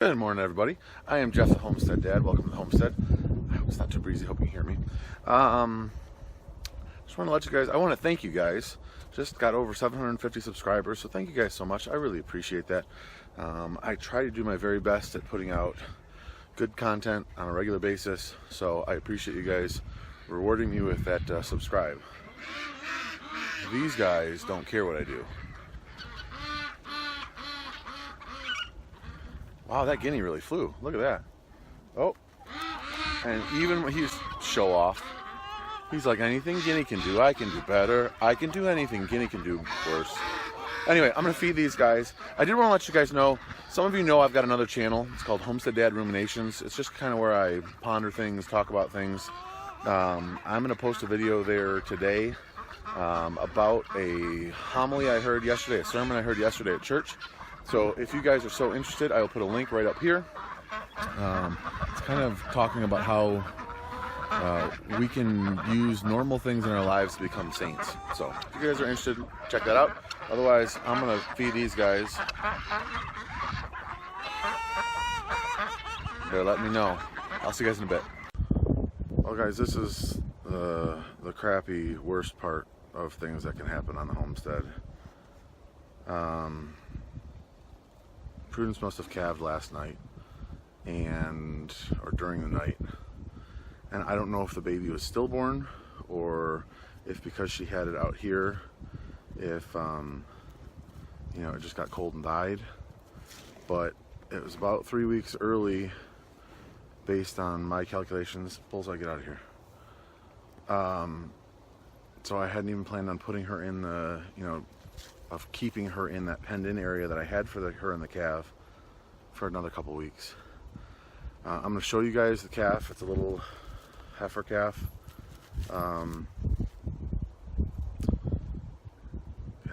Good morning, everybody. I am Jeff, the Homestead Dad. Welcome to the Homestead. I hope it's not too breezy. Hope you can hear me. Just want to let you guys, I want to thank you guys. Just got over 750 subscribers, so thank you guys so much. I really appreciate that. I try to do my very best at putting out good content on a regular basis, so I appreciate you guys rewarding me with that subscribe. These guys don't care what I do. Wow, that guinea really flew. Look at that. Oh, and even when he's show off, he's like, anything guinea can do, I can do better. I can do anything guinea can do worse. Anyway, I'm going to feed these guys. I did want to let you guys know, some of you know I've got another channel. It's called Homestead Dad Ruminations. It's just kind of where I ponder things, talk about things. I'm going to post a video there today about a homily I heard yesterday, a sermon I heard yesterday at church. So if you guys are so interested, I will put a link right up here. It's kind of talking about how we can use normal things in our lives to become saints. So if you guys are interested, check that out. Otherwise, I'm going to feed these guys. They're letting me know. I'll see you guys in a bit. Well, guys, this is the crappy, worst part of things that can happen on the homestead. Prudence must have calved last night, or during the night, and I don't know if the baby was stillborn or if because she had it out here, if it just got cold and died. But it was about 3 weeks early, based on my calculations. Bullseye, get out of here. So I hadn't even planned on putting her in the, of keeping her in that penned-in area that I had for her and the calf for another couple weeks. I'm going to show you guys the calf. It's a little heifer calf. Yeah,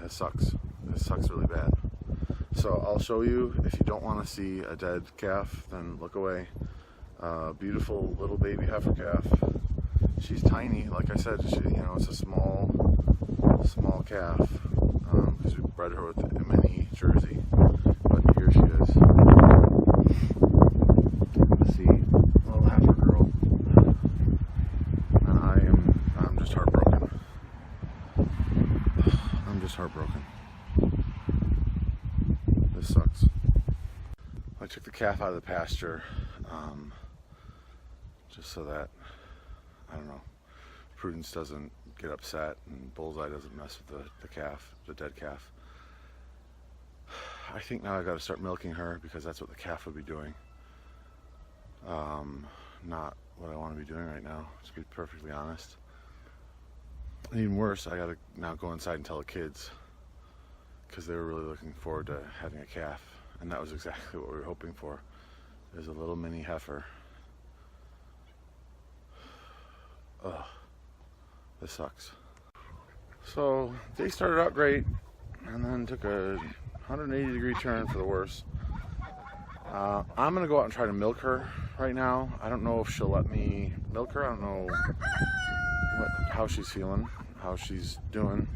it sucks. It sucks really bad. So I'll show you. If you don't want to see a dead calf, then look away. Beautiful little baby heifer calf. She's tiny. Like I said, it's a small calf. Because we bred her with a mini Jersey, but here she is. Let's see, little heifer girl, and I'm just heartbroken. I'm just heartbroken. This sucks. I took the calf out of the pasture, just so that, I don't know, Prudence doesn't get upset and Bullseye doesn't mess with the calf, the dead calf. I think now I've got to start milking her because that's what the calf would be doing. Not what I want to be doing right now, to be perfectly honest. And even worse, I got to now go inside and tell the kids, because they were really looking forward to having a calf, and that was exactly what we were hoping for. There's a little mini heifer. Ugh. This sucks. So they started out great and then took a 180-degree turn for the worse. I'm gonna go out and try to milk her right now. I don't know if she'll let me milk her. I don't know how she's feeling, how she's doing,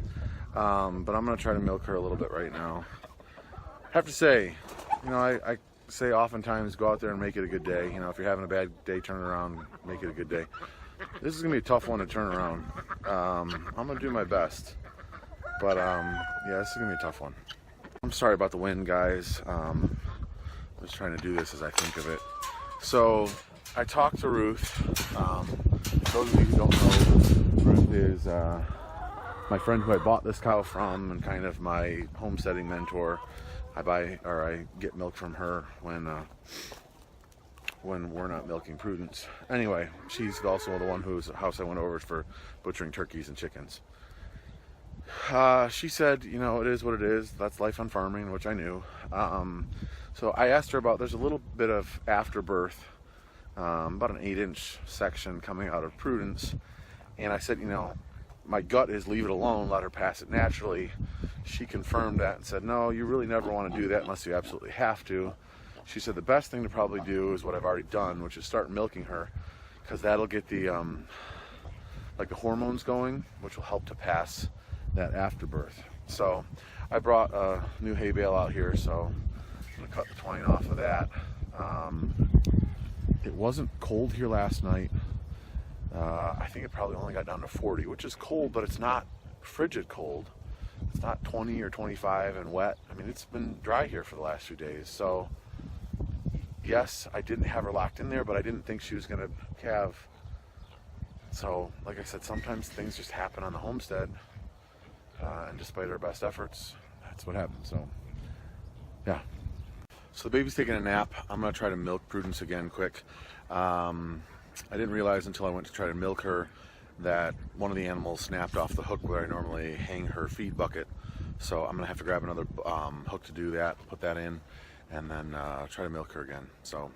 but I'm gonna try to milk her a little bit right now. I have to say, I say oftentimes go out there and make it a good day. If you're having a bad day, turn around, make it a good day. This is going to be a tough one to turn around. I'm going to do my best. But, yeah, this is going to be a tough one. I'm sorry about the wind, guys. I'm just trying to do this as I think of it. So, I talked to Ruth. Those of you who don't know, Ruth is my friend who I bought this cow from and kind of my homesteading mentor. I get milk from her when we're not milking Prudence. Anyway, she's also the one whose house I went over for butchering turkeys and chickens. She said, it is what it is. That's life on farming, which I knew. So I asked her about, there's a little bit of afterbirth, about an 8-inch section coming out of Prudence. And I said, my gut is leave it alone, let her pass it naturally. She confirmed that and said, no, you really never want to do that unless you absolutely have to. She said the best thing to probably do is what I've already done, which is start milking her, because that'll get the hormones going, which will help to pass that afterbirth. So I brought a new hay bale out here, so I'm gonna cut the twine off of that. It wasn't cold here last night. I think it probably only got down to 40, which is cold, but it's not frigid cold. It's not 20 or 25 and wet. I mean, it's been dry here for the last few days. So, yes, I didn't have her locked in there, but I didn't think she was going to calve. So, like I said, sometimes things just happen on the homestead. And despite our best efforts, that's what happened. So, yeah. So the baby's taking a nap. I'm going to try to milk Prudence again quick. I didn't realize until I went to try to milk her that one of the animals snapped off the hook where I normally hang her feed bucket. So I'm going to have to grab another hook to do that, put that in, and then try to milk her again. So,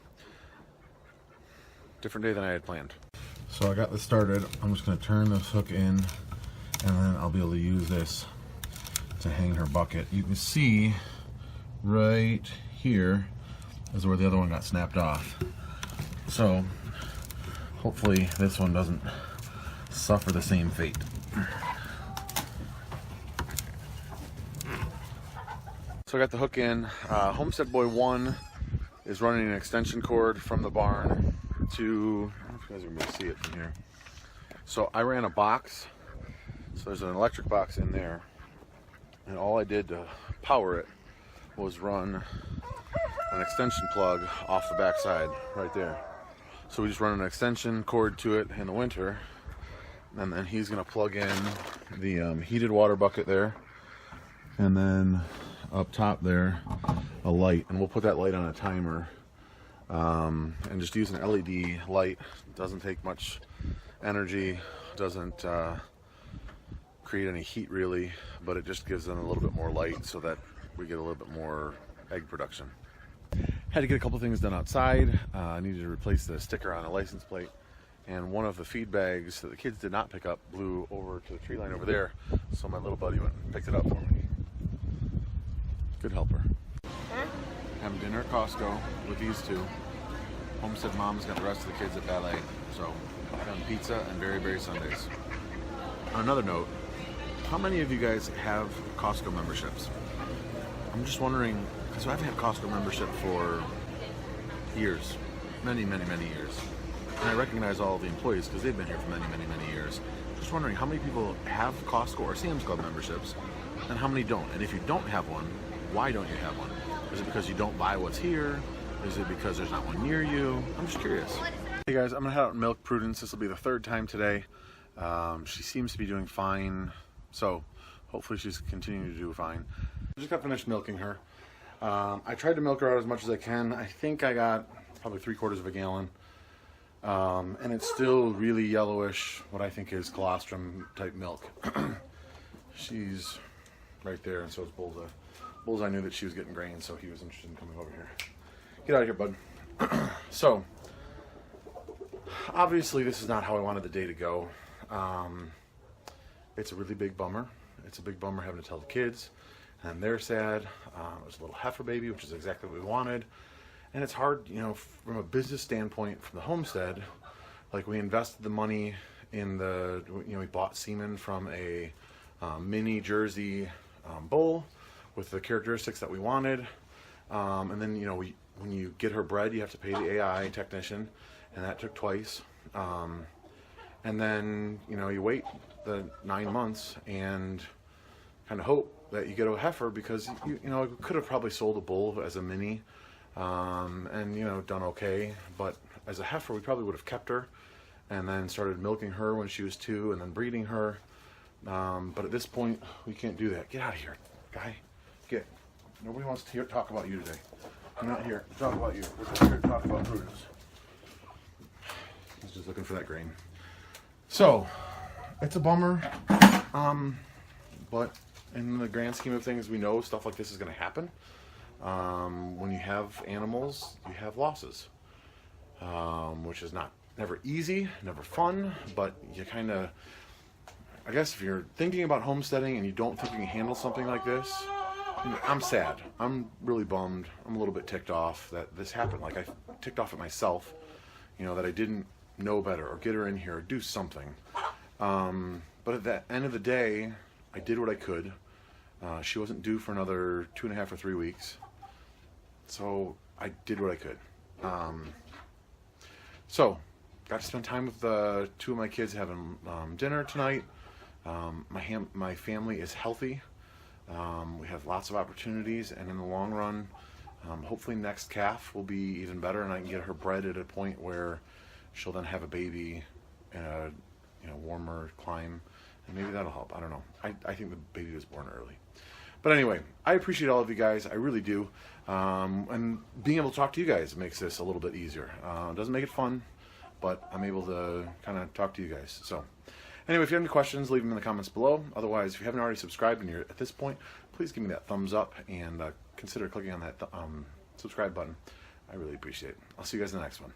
different day than I had planned. So I got this started. I'm just going to turn this hook in, and then I'll be able to use this to hang her bucket. You can see right here is where the other one got snapped off. So hopefully this one doesn't suffer the same fate. So I got the hook in. Homestead Boy 1 is running an extension cord from the barn to, I don't know if you guys are going to see it from here. So I ran a box. So there's an electric box in there. And all I did to power it was run an extension plug off the back side right there. So we just run an extension cord to it in the winter, and then he's going to plug in the heated water bucket there, and then up top there a light, and we'll put that light on a timer, and just use an LED light. It doesn't take much energy, doesn't create any heat really, but it just gives them a little bit more light so that we get a little bit more egg production. Had to get a couple things done outside. I needed to replace the sticker on a license plate, and one of the feed bags that the kids did not pick up blew over to the tree line over there, so my little buddy went and picked it up for me. Good helper. Having dinner at Costco with these two. Homestead Mom's got the rest of the kids at ballet, so having pizza and Berry Berry Sundays. On another note, how many of you guys have Costco memberships? I'm just wondering, because I've had Costco membership for years, many years. And I recognize all the employees because they've been here for many years. Just wondering how many people have Costco or Sam's Club memberships and how many don't. And if you don't have one, why don't you have one? Is it because you don't buy what's here? Is it because there's not one near you? I'm just curious. Hey guys, I'm gonna head out and milk Prudence. This will be the third time today. She seems to be doing fine, so hopefully she's continuing to do fine. I just got finished milking her. I tried to milk her out as much as I can. I think I got probably 3/4 of a gallon. And it's still really yellowish, what I think is colostrum type milk. She's right there, and so is Bullseye. Bullseye knew that she was getting grain, so he was interested in coming over here. Get out of here, bud. So, obviously this is not how I wanted the day to go. It's a really big bummer. It's a big bummer having to tell the kids, and they're sad. It was a little heifer baby, which is exactly what we wanted. And it's hard, you know, from a business standpoint, from the homestead. Like, we invested the money in the, you know, we bought semen from a mini Jersey bull with the characteristics that we wanted. And then, you know, when you get her bred, you have to pay the AI technician, and that took twice. And then, you know, you wait the 9 months and kind of hope that you get a heifer, because you know, we could have probably sold a bull as a mini and, you know, done okay, but as a heifer we probably would have kept her and then started milking her when she was 2 and then breeding her, but at this point we can't do that. Get out of here, guy. Get. Nobody wants to talk about you today. I'm not here to talk about you. We're here to talk about Prudence. He's just looking for that grain. So it's a bummer, but in the grand scheme of things, we know stuff like this is going to happen. When you have animals, you have losses, which is never easy, never fun, but you kind of, I guess if you're thinking about homesteading and you don't think you can handle something like this, I'm sad. I'm really bummed. I'm a little bit ticked off that this happened. Like, I ticked off at myself, you know, that I didn't know better or get her in here or do something. But at the end of the day, I did what I could. She wasn't due for another 2.5 or 3 weeks. So I did what I could. So, got to spend time with two of my kids having dinner tonight. My family is healthy. We have lots of opportunities, and in the long run, hopefully next calf will be even better, and I can get her bred at a point where she'll then have a baby in a warmer climate, and maybe that'll help. I don't know. I think the baby was born early. But anyway, I appreciate all of you guys. I really do. And being able to talk to you guys makes this a little bit easier. It doesn't make it fun, but I'm able to kind of talk to you guys. So anyway, if you have any questions, leave them in the comments below. Otherwise, if you haven't already subscribed and you're at this point, please give me that thumbs up and consider clicking on that subscribe button. I really appreciate it. I'll see you guys in the next one.